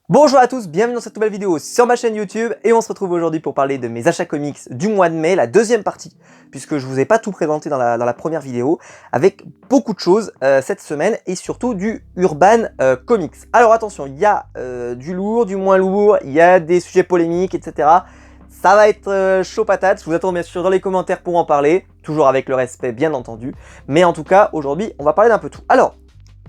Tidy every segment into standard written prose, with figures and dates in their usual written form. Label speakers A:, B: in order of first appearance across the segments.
A: Bonjour à tous, bienvenue dans cette nouvelle vidéo sur ma chaîne YouTube et on se retrouve aujourd'hui pour parler de mes achats comics du mois de mai, la deuxième partie, puisque je vous ai pas tout présenté dans la première vidéo, avec beaucoup de choses cette semaine et surtout du Urban Comics. Alors attention, il y a du lourd, du moins lourd, il y a des sujets polémiques, etc. Ça va être chaud patate, je vous attends bien sûr dans les commentaires pour en parler, toujours avec le respect bien entendu, mais en tout cas aujourd'hui on va parler d'un peu tout. Alors,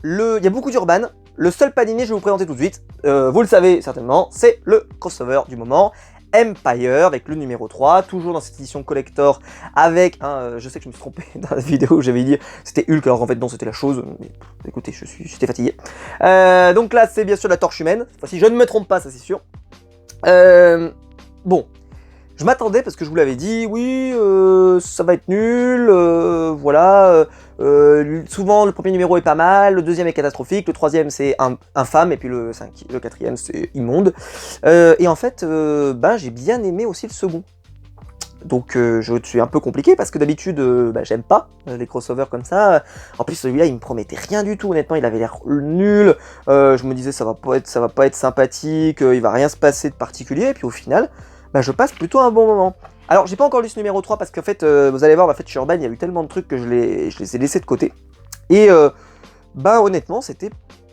A: il y a beaucoup d'Urban. Le seul panini, je vais vous présenter tout de suite, vous le savez certainement, c'est le crossover du moment, Empire, avec le numéro 3, toujours dans cette édition collector, avec je sais que je me suis trompé dans la vidéo où j'avais dit c'était Hulk, alors en fait non, c'était la chose, mais écoutez, j'étais fatigué. Donc là, c'est bien sûr la torche humaine, cette fois-ci je ne me trompe pas, ça c'est sûr. Bon, je m'attendais, parce que je vous l'avais dit, oui, ça va être nul, voilà, souvent le premier numéro est pas mal, le deuxième est catastrophique, le troisième c'est infâme, et puis le quatrième c'est immonde. Et en fait, j'ai bien aimé aussi le second. Donc je suis un peu compliqué, parce que d'habitude, j'aime pas les crossovers comme ça. En plus celui-là il me promettait rien du tout, honnêtement il avait l'air nul, je me disais ça va pas être sympathique, il va rien se passer de particulier, et puis au final... je passe plutôt un bon moment. Alors, j'ai pas encore lu ce numéro 3 parce qu'en fait, vous allez voir, chez Urban, il y a eu tellement de trucs que je les ai laissés de côté. Et, honnêtement,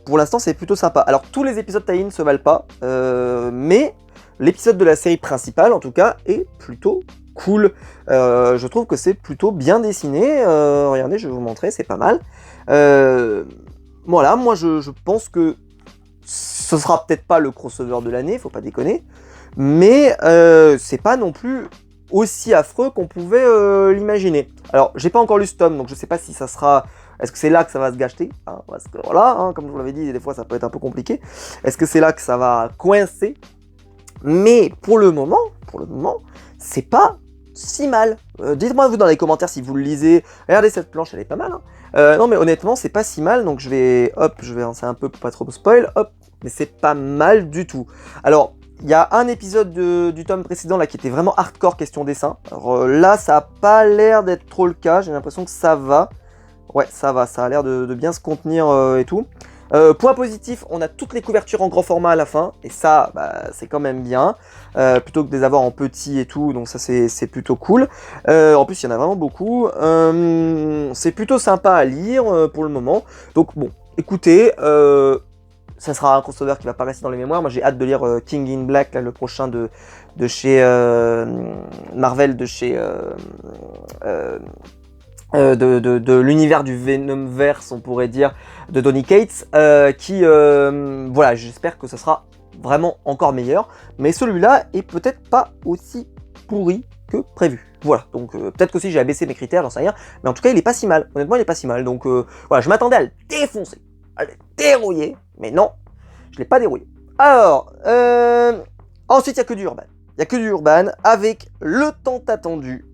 A: pour l'instant, c'est plutôt sympa. Alors, tous les épisodes tie-in se valent pas, mais l'épisode de la série principale, en tout cas, est plutôt cool. Je trouve que c'est plutôt bien dessiné. Regardez, je vais vous montrer, c'est pas mal. Voilà, moi, je pense que ce sera peut-être pas le crossover de l'année, faut pas déconner. Mais c'est pas non plus aussi affreux qu'on pouvait l'imaginer. Alors, j'ai pas encore lu ce tome, donc je sais pas si ça sera... Est-ce que c'est là que ça va se gâcher, parce que voilà, comme je vous l'avais dit, des fois ça peut être un peu compliqué. Est-ce que c'est là que ça va coincer? Mais pour le moment, c'est pas si mal. Dites-moi vous dans les commentaires si vous le lisez. Regardez cette planche, elle est pas mal. Non mais honnêtement, c'est pas si mal, donc je vais lancer un peu pour pas trop spoil, hop, mais c'est pas mal du tout. Alors, il y a un épisode du tome précédent là qui était vraiment hardcore question dessin. Alors là, ça a pas l'air d'être trop le cas, j'ai l'impression que ça va. Ouais, ça va, ça a l'air de bien se contenir et tout. Point positif, on a toutes les couvertures en grand format à la fin, et ça, c'est quand même bien, plutôt que de les avoir en petit et tout, donc ça c'est plutôt cool. En plus, il y en a vraiment beaucoup. C'est plutôt sympa à lire pour le moment. Donc bon, écoutez, ça sera un crossover qui va pas rester dans les mémoires. Moi j'ai hâte de lire King in Black, là, le prochain de chez Marvel, de chez de l'univers du Venomverse, on pourrait dire, de Donny Cates, voilà, j'espère que ça sera vraiment encore meilleur, mais celui-là est peut-être pas aussi pourri que prévu. Voilà, donc peut-être qu'aussi j'ai abaissé mes critères, j'en sais rien, mais en tout cas il est pas si mal, honnêtement il est pas si mal, donc voilà, je m'attendais à le défoncer, à le dérouiller, mais non, je l'ai pas dérouillé. Alors, ensuite il n'y a que du Urban. Il n'y a que du Urban avec le tant attendu,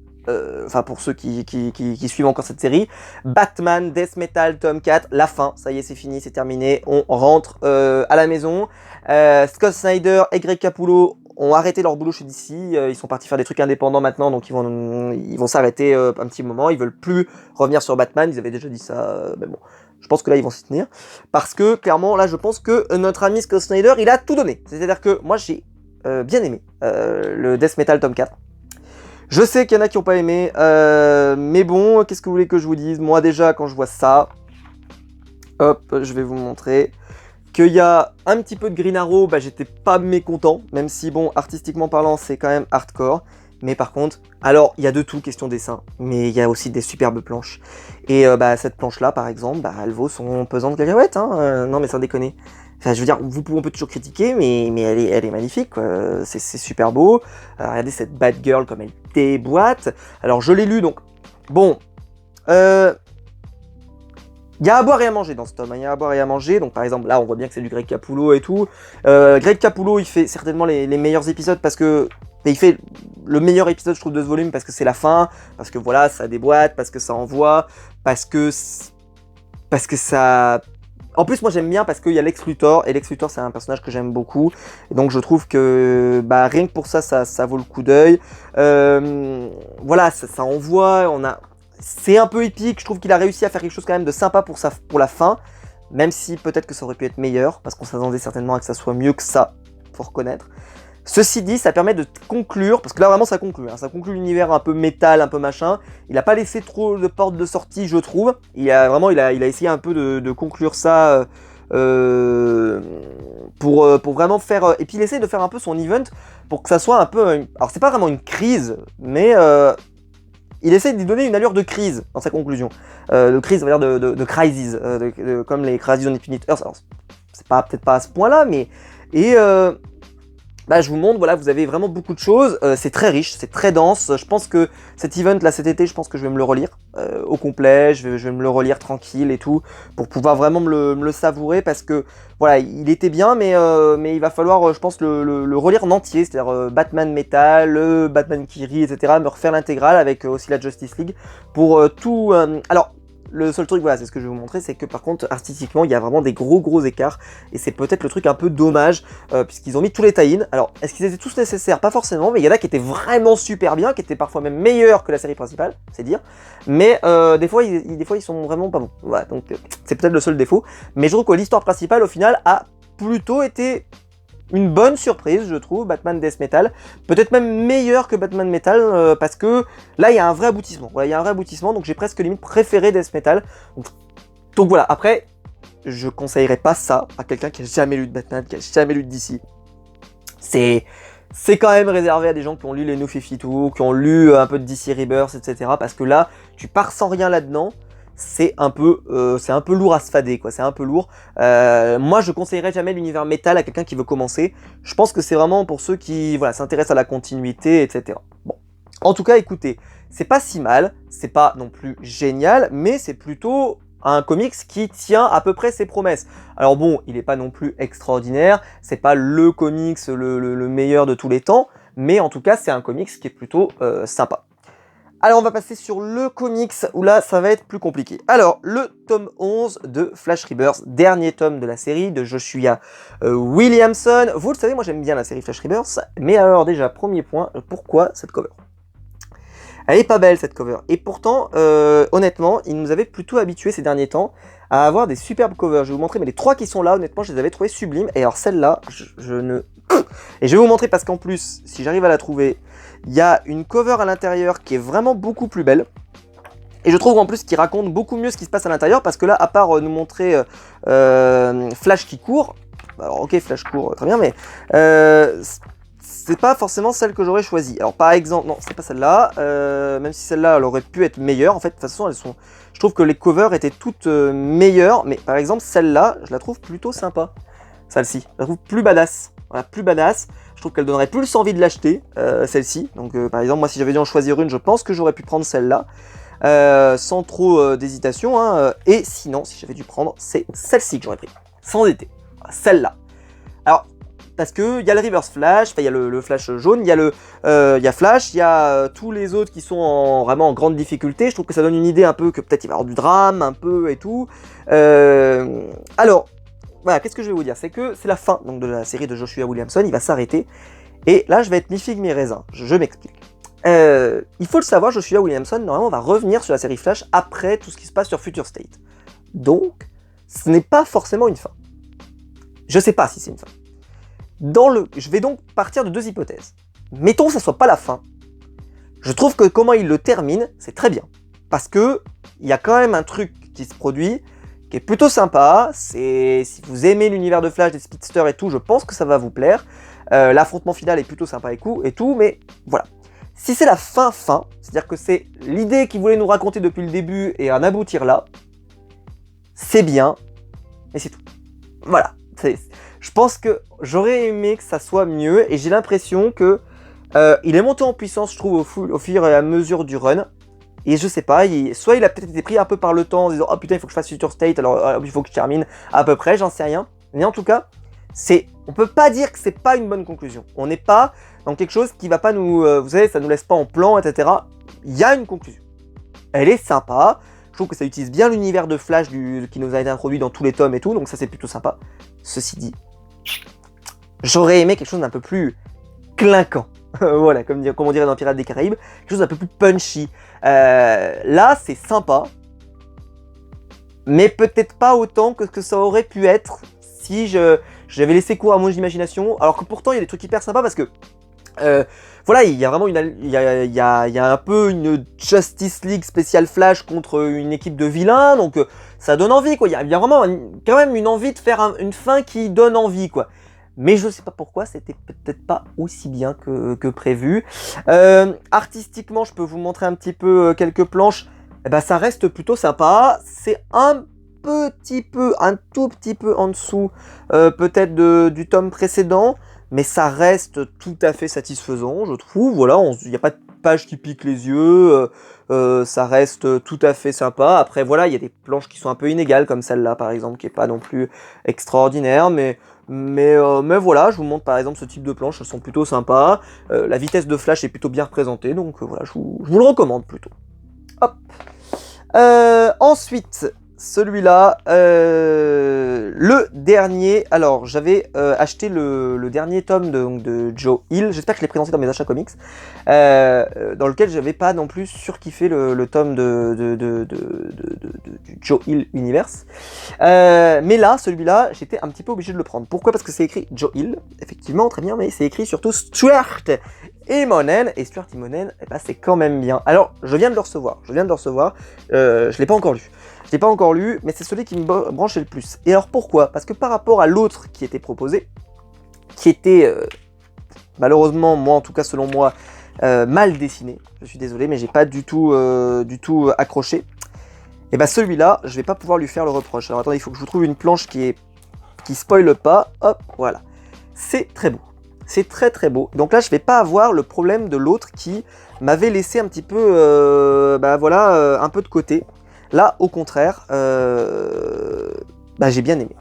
A: enfin pour ceux qui suivent encore cette série, Batman Death Metal tome 4, la fin, ça y est c'est fini, c'est terminé, on rentre à la maison. Scott Snyder et Greg Capullo ont arrêté leur boulot chez DC, ils sont partis faire des trucs indépendants maintenant, donc ils vont s'arrêter un petit moment, ils veulent plus revenir sur Batman, ils avaient déjà dit ça, mais bon, je pense que là ils vont s'y tenir, parce que clairement là je pense que notre ami Scott Snyder il a tout donné, c'est-à-dire que moi j'ai bien aimé le Death Metal tome 4. Je sais qu'il y en a qui n'ont pas aimé, mais bon, qu'est-ce que vous voulez que je vous dise? Moi déjà, quand je vois ça, hop, je vais vous montrer qu'il y a un petit peu de Green Arrow, j'étais pas mécontent, même si bon, artistiquement parlant, c'est quand même hardcore. Mais par contre, alors, il y a de tout, question dessin, mais il y a aussi des superbes planches. Et cette planche-là, par exemple, elle vaut son pesant de cacahuètes, non mais sans déconner. Enfin, je veux dire, on peut toujours critiquer, mais elle est magnifique, quoi. C'est super beau. Alors, regardez cette Batgirl comme elle déboîte. Alors, je l'ai lu, donc, bon, il y a à boire et à manger dans ce tome, il y a à boire et à manger, donc par exemple là on voit bien que c'est du Greg Capullo et tout. Greg Capullo il fait certainement les meilleurs épisodes parce que... il fait le meilleur épisode je trouve de ce volume parce que c'est la fin, parce que voilà ça déboîte, parce que ça envoie, parce que ça... En plus moi j'aime bien parce qu'il y a Lex Luthor, et Lex Luthor c'est un personnage que j'aime beaucoup, et donc je trouve que rien que pour ça vaut le coup d'œil. Voilà, ça envoie, c'est un peu épique, je trouve qu'il a réussi à faire quelque chose quand même de sympa pour la fin, même si peut-être que ça aurait pu être meilleur, parce qu'on s'attendait certainement à que ça soit mieux que ça, faut reconnaître. Ceci dit, ça permet de conclure, parce que là vraiment ça conclut, hein, ça conclut l'univers un peu métal, un peu machin. Il n'a pas laissé trop de portes de sortie, je trouve. Il a essayé un peu de conclure ça pour vraiment faire. Et puis il essaie de faire un peu son event pour que ça soit un peu. Alors c'est pas vraiment une crise, mais il essaie de lui donner une allure de crise dans sa conclusion. De crise, on va dire de crisis, comme les Crisis on Infinite Earths. Alors c'est peut-être pas à ce point-là, mais. Et. Bah, je vous montre, voilà, vous avez vraiment beaucoup de choses, c'est très riche, c'est très dense, je pense que cet event là cet été, je pense que je vais me le relire au complet, je vais me le relire tranquille et tout, pour pouvoir vraiment me le savourer, parce que voilà, il était bien, mais il va falloir, je pense, le relire en entier, c'est-à-dire Batman Metal, le Batman qui rit, etc., me refaire l'intégrale avec aussi la Justice League, pour tout... Alors, le seul truc, voilà, c'est ce que je vais vous montrer, c'est que par contre, artistiquement, il y a vraiment des gros écarts, et c'est peut-être le truc un peu dommage, puisqu'ils ont mis tous les tie-in. Alors, est-ce qu'ils étaient tous nécessaires? Pas forcément, mais il y en a qui étaient vraiment super bien, qui étaient parfois même meilleurs que la série principale, c'est dire, mais des fois, ils sont vraiment pas bons. Voilà, donc c'est peut-être le seul défaut, mais je trouve que l'histoire principale, au final, a plutôt été une bonne surprise, je trouve, Batman Death Metal, peut-être même meilleur que Batman Metal, parce que là il y a un vrai aboutissement, voilà, il y a un vrai aboutissement, donc j'ai presque limite préféré Death Metal, donc voilà. Après, je conseillerais pas ça à quelqu'un qui a jamais lu de Batman, qui a jamais lu de DC, c'est quand même réservé à des gens qui ont lu les New 52, qui ont lu un peu de DC Rebirth, etc., parce que là, tu pars sans rien là-dedans, c'est un peu lourd à se fader, quoi. C'est un peu lourd. Moi, je conseillerais jamais l'univers métal à quelqu'un qui veut commencer. Je pense que c'est vraiment pour ceux qui, voilà, s'intéressent à la continuité, etc. Bon, en tout cas, écoutez, c'est pas si mal, c'est pas non plus génial, mais c'est plutôt un comics qui tient à peu près ses promesses. Alors bon, il est pas non plus extraordinaire, c'est pas le comics le meilleur de tous les temps, mais en tout cas, c'est un comics qui est plutôt sympa. Alors on va passer sur le comics, où là ça va être plus compliqué. Alors, le tome 11 de Flash Rebirth, dernier tome de la série de Joshua Williamson. Vous le savez, moi j'aime bien la série Flash Rebirth, mais alors déjà, premier point, pourquoi cette cover? Elle est pas belle cette cover, et pourtant, honnêtement, il nous avait plutôt habitués ces derniers temps à avoir des superbes covers. Je vais vous montrer, mais les trois qui sont là, honnêtement, je les avais trouvées sublimes, et alors celle-là, je ne... Et je vais vous montrer parce qu'en plus, si j'arrive à la trouver, il y a une cover à l'intérieur qui est vraiment beaucoup plus belle. Et je trouve en plus qu'il raconte beaucoup mieux ce qui se passe à l'intérieur, parce que là, à part nous montrer Flash qui court, alors ok, Flash court, très bien, mais c'est pas forcément celle que j'aurais choisie. Alors par exemple, non, c'est pas celle-là, même si celle-là, elle aurait pu être meilleure. En fait, de toute façon, je trouve que les covers étaient toutes meilleures, mais par exemple, celle-là, je la trouve plutôt sympa. Celle-ci, je la trouve plus badass. Voilà, plus badass. Je trouve qu'elle donnerait plus envie de l'acheter, celle-ci. Donc par exemple, moi si j'avais dû en choisir une, je pense que j'aurais pu prendre celle-là, sans trop d'hésitation, hein. Et sinon, si j'avais dû prendre, c'est celle-ci que j'aurais pris, sans hésiter. Voilà, celle-là. Alors, parce que il y a le Reverse Flash, il y a le Flash jaune, il y a Flash, il y a tous les autres qui sont vraiment en grande difficulté. Je trouve que ça donne une idée un peu que peut-être il va y avoir du drame, un peu et tout. Alors, voilà, qu'est-ce que je vais vous dire? C'est que c'est la fin donc, de la série de Joshua Williamson, il va s'arrêter. Et là, je vais être mi-figue, mi-raisin. Je m'explique. Il faut le savoir, Joshua Williamson, normalement, va revenir sur la série Flash après tout ce qui se passe sur Future State. Donc, ce n'est pas forcément une fin. Je sais pas si c'est une fin. Je vais donc partir de deux hypothèses. Mettons que ça soit pas la fin. Je trouve que comment il le termine, c'est très bien. Parce que il y a quand même un truc qui se produit, qui est plutôt sympa. Si vous aimez l'univers de Flash, des speedsters et tout, je pense que ça va vous plaire. L'affrontement final est plutôt sympa et tout, mais voilà. Si c'est la fin, c'est-à-dire que c'est l'idée qu'il voulait nous raconter depuis le début et en aboutir là, c'est bien, et c'est tout. Voilà. Je pense que j'aurais aimé que ça soit mieux, et j'ai l'impression que il est monté en puissance, je trouve, au fur et à mesure du run. Et je sais pas, soit il a peut-être été pris un peu par le temps en disant « Oh putain, il faut que je fasse Future State, alors il faut que je termine à peu près, j'en sais rien. » Mais en tout cas, on peut pas dire que c'est pas une bonne conclusion. On n'est pas dans quelque chose qui va pas nous... vous savez, ça nous laisse pas en plan, etc. Il y a une conclusion. Elle est sympa. Je trouve que ça utilise bien l'univers de Flash qui nous a été introduit dans tous les tomes et tout, donc ça c'est plutôt sympa. Ceci dit, j'aurais aimé quelque chose d'un peu plus clinquant. Voilà, comme on dirait dans Pirates des Caraïbes, quelque chose d'un peu plus punchy. Là, c'est sympa, mais peut-être pas autant que ce que ça aurait pu être si je j'avais laissé cours à mon imagination, alors que pourtant il y a des trucs hyper sympas parce que voilà, il y a vraiment il y a un peu une Justice League spéciale Flash contre une équipe de vilains, donc ça donne envie quoi. Il y a vraiment quand même une envie de faire une fin qui donne envie quoi. Mais je sais pas pourquoi, c'était peut-être pas aussi bien que prévu. Artistiquement, je peux vous montrer un petit peu quelques planches. Eh ben, ça reste plutôt sympa. C'est un tout petit peu en dessous peut-être du tome précédent. Mais ça reste tout à fait satisfaisant, je trouve. Voilà, il n'y a pas de page qui pique les yeux. Ça reste tout à fait sympa. Après, voilà, il y a des planches qui sont un peu inégales, comme celle-là, par exemple, qui n'est pas non plus extraordinaire. Mais voilà, je vous montre par exemple ce type de planches, elles sont plutôt sympas. La vitesse de flash est plutôt bien représentée, donc voilà, je vous le recommande plutôt. Hop. Ensuite, celui-là, le dernier. Alors, j'avais acheté le dernier tome de Joe Hill. J'espère que je l'ai présenté dans mes achats comics. Dans lequel j'avais pas non plus surkiffé le tome du Joe Hill Universe. Mais là, celui-là, j'étais un petit peu obligé de le prendre. Pourquoi? Parce que c'est écrit Joe Hill, effectivement, très bien, mais c'est écrit surtout Stuart Immonen. Et Stuart Immonen, eh ben, c'est quand même bien. Alors, je viens de le recevoir. Je l'ai pas encore lu. Je l'ai pas encore lu, mais c'est celui qui me branchait le plus. Et alors pourquoi? Parce que par rapport à l'autre qui était proposé, qui était malheureusement, moi en tout cas selon moi, mal dessiné, je suis désolé, mais j'ai pas du tout accroché. Et bah celui-là, je vais pas pouvoir lui faire le reproche. Alors attendez, il faut que je vous trouve une planche qui spoile pas. Hop, voilà. C'est très beau. C'est très très beau. Donc là, je vais pas avoir le problème de l'autre qui m'avait laissé un petit peu, un peu de côté. Là, au contraire, j'ai bien aimé.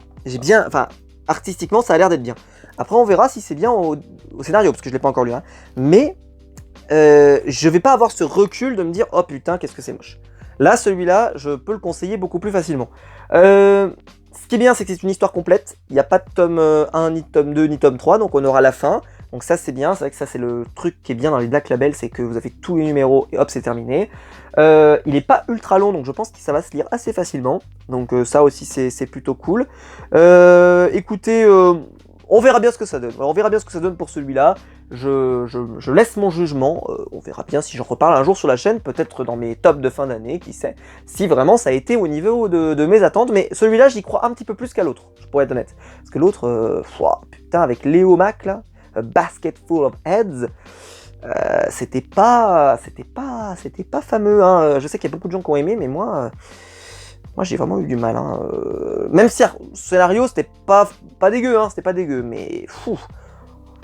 A: Artistiquement, ça a l'air d'être bien. Après, on verra si c'est bien au scénario, parce que je l'ai pas encore lu. Hein. Mais je vais pas avoir ce recul de me dire, oh putain, qu'est-ce que c'est moche. Là, celui-là, je peux le conseiller beaucoup plus facilement. Ce qui est bien, c'est que c'est une histoire complète. Il n'y a pas de tome 1, ni de tome 2, ni de tome 3, donc on aura la fin. Donc ça, c'est bien. C'est vrai que ça, c'est le truc qui est bien dans les Black Label, c'est que vous avez tous les numéros et hop, c'est terminé. Il n'est pas ultra long, donc je pense que ça va se lire assez facilement. Donc ça aussi, c'est plutôt cool. Écoutez, on verra bien ce que ça donne. On verra bien ce que ça donne pour celui-là. Je laisse mon jugement. On verra bien si j'en reparle un jour sur la chaîne, peut-être dans mes tops de fin d'année, qui sait. Si vraiment ça a été au niveau de mes attentes. Mais celui-là, j'y crois un petit peu plus qu'à l'autre, je pourrais être honnête. Parce que l'autre, putain, avec Léo Mac, là, A Basket Full of Heads, c'était pas fameux. Hein. Je sais qu'il y a beaucoup de gens qui ont aimé, mais moi j'ai vraiment eu du mal. Hein. Même si le scénario c'était pas dégueu, hein, c'était pas dégueu, mais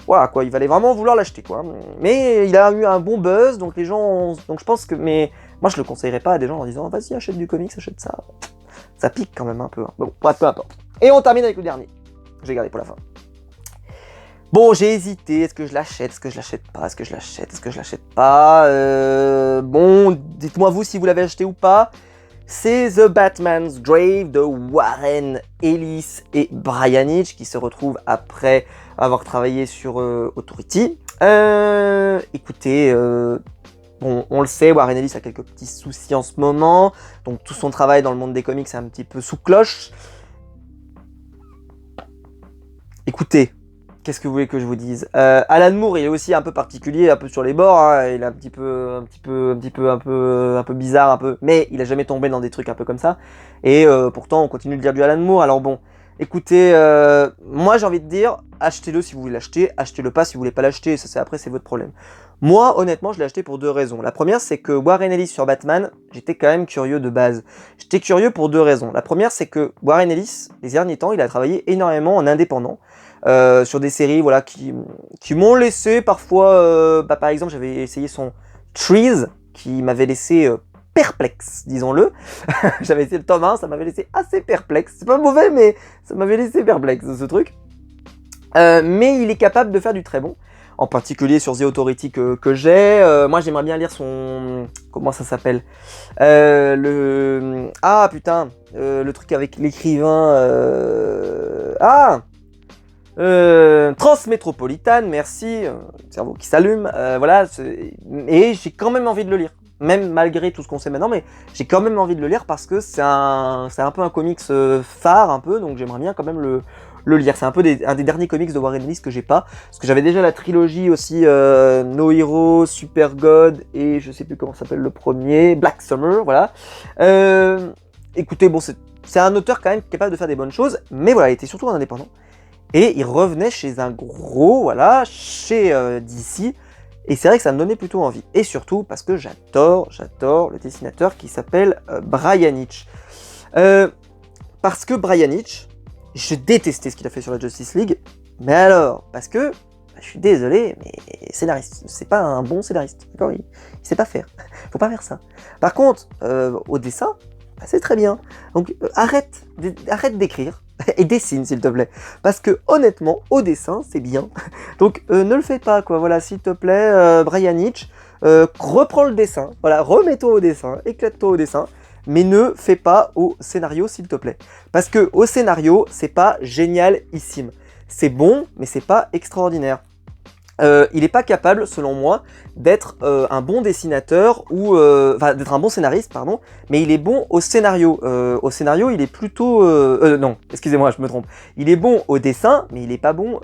A: voilà quoi, il fallait vraiment vouloir l'acheter quoi. Mais il a eu un bon buzz, donc les gens, donc je pense que, mais moi je le conseillerais pas à des gens en disant vas-y achète du comics, achète ça. Ça pique quand même un peu. Hein. Bon, bref, peu importe. Et on termine avec le dernier. J'ai gardé pour la fin. Bon, j'ai hésité, est-ce que je l'achète, est-ce que je l'achète pas, est-ce que je l'achète, est-ce que je l'achète pas. Bon, dites-moi vous si vous l'avez acheté ou pas. C'est The Batman's Grave de Warren Ellis et Brian Hitch qui se retrouvent après avoir travaillé sur Authority. Écoutez, bon, on le sait, Warren Ellis a quelques petits soucis en ce moment, donc tout son travail dans le monde des comics est un petit peu sous cloche. Écoutez, qu'est-ce que vous voulez que je vous dise? Alan Moore, il est aussi un peu particulier, un peu sur les bords. Hein, il est un peu bizarre, un peu. Mais il a jamais tombé dans des trucs un peu comme ça. Et pourtant, on continue de lire du Alan Moore. Alors bon, écoutez, moi j'ai envie de dire, achetez-le si vous voulez l'acheter, achetez-le pas si vous voulez pas l'acheter. Ça, après, c'est votre problème. Moi, honnêtement, je l'ai acheté pour deux raisons. La première, c'est que Warren Ellis sur Batman, j'étais quand même curieux de base. J'étais curieux pour deux raisons. La première, c'est que Warren Ellis, les derniers temps, il a travaillé énormément en indépendant. Sur des séries voilà, qui m'ont laissé parfois, par exemple j'avais essayé son Trees qui m'avait laissé perplexe, disons-le. J'avais essayé le tome 1, ça m'avait laissé assez perplexe. C'est pas mauvais mais ça m'avait laissé perplexe ce truc. Mais il est capable de faire du très bon, en particulier sur The Authority que j'ai. Moi j'aimerais bien lire son... Comment ça s'appelle Ah putain, le truc avec l'écrivain... Transmétropolitane, merci, cerveau qui s'allume, voilà, et j'ai quand même envie de le lire, même malgré tout ce qu'on sait maintenant, mais j'ai quand même envie de le lire parce que c'est un peu un comics phare un peu, donc j'aimerais bien quand même le lire. C'est un peu un des derniers comics de Warren Ellis que j'ai pas, parce que j'avais déjà la trilogie aussi No Hero, Super God et je sais plus comment s'appelle le premier, Black Summer, voilà. Écoutez, bon, c'est un auteur quand même capable de faire des bonnes choses, mais voilà, il était surtout un indépendant. Et il revenait chez un gros, voilà, chez DC. Et c'est vrai que ça me donnait plutôt envie. Et surtout parce que j'adore le dessinateur qui s'appelle Brian Hitch. Parce que Brian Hitch, je détestais ce qu'il a fait sur la Justice League. Mais alors, parce que, je suis désolé, mais scénariste, c'est pas un bon scénariste. D'accord, il sait pas faire. Faut pas faire ça. Par contre, au dessin, c'est très bien. Donc arrête d'écrire et dessine s'il te plaît. Parce que honnêtement, au dessin, c'est bien. Donc ne le fais pas quoi. Voilà, s'il te plaît, Brian Hitch, reprends le dessin. Voilà, remets-toi au dessin, éclate-toi au dessin. Mais ne fais pas au scénario s'il te plaît. Parce que au scénario, c'est pas génialissime. C'est bon, mais c'est pas extraordinaire. Il n'est pas capable, selon moi, d'être un bon dessinateur ou d'être un bon scénariste, pardon, mais il est bon au scénario. Au scénario, il est plutôt non, excusez-moi, je me trompe. Il est bon au dessin, mais il n'est pas bon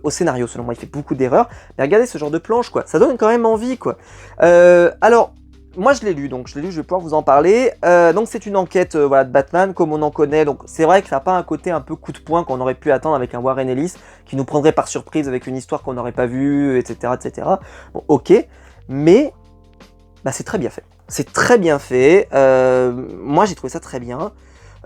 A: au scénario, selon moi. Il fait beaucoup d'erreurs. Mais regardez ce genre de planche, quoi. Ça donne quand même envie, quoi. Alors. Moi je l'ai lu, je vais pouvoir vous en parler. Donc c'est une enquête voilà, de Batman comme on en connaît. Donc c'est vrai que ça n'a pas un côté un peu coup de poing qu'on aurait pu attendre avec un Warren Ellis qui nous prendrait par surprise avec une histoire qu'on n'aurait pas vue, etc. etc. Bon, ok, mais bah, c'est très bien fait. C'est très bien fait. Moi j'ai trouvé ça très bien.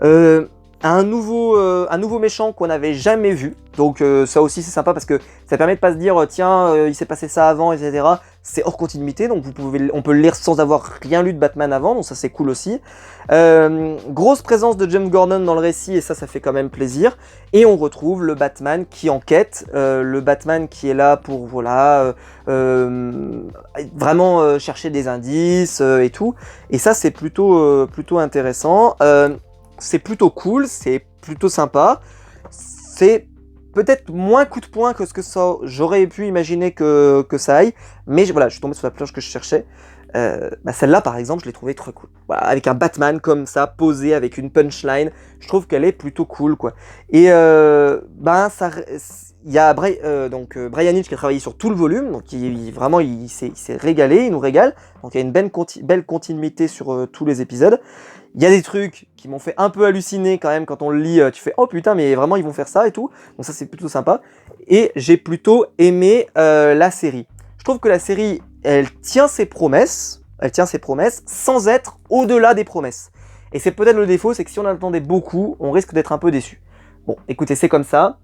A: Un nouveau méchant qu'on n'avait jamais vu. Donc ça aussi c'est sympa parce que ça permet de pas se dire tiens il s'est passé ça avant, etc. C'est hors continuité, donc on peut le lire sans avoir rien lu de Batman avant, donc ça c'est cool aussi. Grosse présence de James Gordon dans le récit, et ça fait quand même plaisir. Et on retrouve le Batman qui enquête, le Batman qui est là pour voilà vraiment chercher des indices et tout. Et ça c'est plutôt intéressant. C'est plutôt cool, c'est plutôt sympa. C'est peut-être moins coup de poing que ce que ça j'aurais pu imaginer que ça aille, mais voilà, je suis tombé sur la planche que je cherchais. Celle-là, par exemple, je l'ai trouvée très cool. Voilà, avec un Batman comme ça, posé avec une punchline, je trouve qu'elle est plutôt cool, quoi. Et il y a Brian Hitch qui a travaillé sur tout le volume, donc vraiment il s'est régalé, il nous régale. Donc il y a une belle continuité sur tous les épisodes. Il y a des trucs qui m'ont fait un peu halluciner quand même quand on le lit, tu fais oh putain mais vraiment ils vont faire ça et tout, donc ça c'est plutôt sympa. Et j'ai plutôt aimé la série. Je trouve que la série elle tient ses promesses sans être au-delà des promesses. Et c'est peut-être le défaut, c'est que si on attendait beaucoup, on risque d'être un peu déçu. Bon, écoutez, c'est comme ça.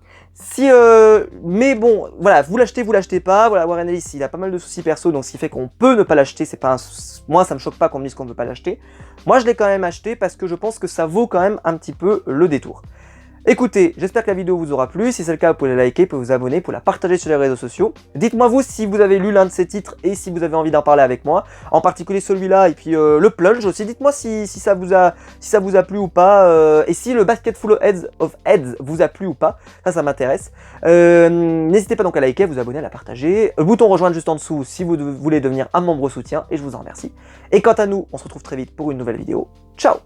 A: Mais bon, voilà, vous l'achetez pas. Voilà, Warren Ellis, il a pas mal de soucis perso, donc ce qui fait qu'on peut ne pas l'acheter. Moi, ça me choque pas qu'on me dise qu'on ne peut pas l'acheter. Moi, je l'ai quand même acheté parce que je pense que ça vaut quand même un petit peu le détour. Écoutez, j'espère que la vidéo vous aura plu. Si c'est le cas, vous pouvez la liker, vous pouvez vous abonner, vous pouvez la partager sur les réseaux sociaux. Dites-moi vous si vous avez lu l'un de ces titres et si vous avez envie d'en parler avec moi. En particulier celui-là et puis le plunge aussi. Dites-moi si ça vous a plu ou pas. Et si le basket full of heads vous a plu ou pas. Ça m'intéresse. N'hésitez pas donc à liker, vous abonner, à la partager. Le bouton rejoindre juste en dessous si vous voulez devenir un membre soutien. Et je vous en remercie. Et quant à nous, on se retrouve très vite pour une nouvelle vidéo. Ciao!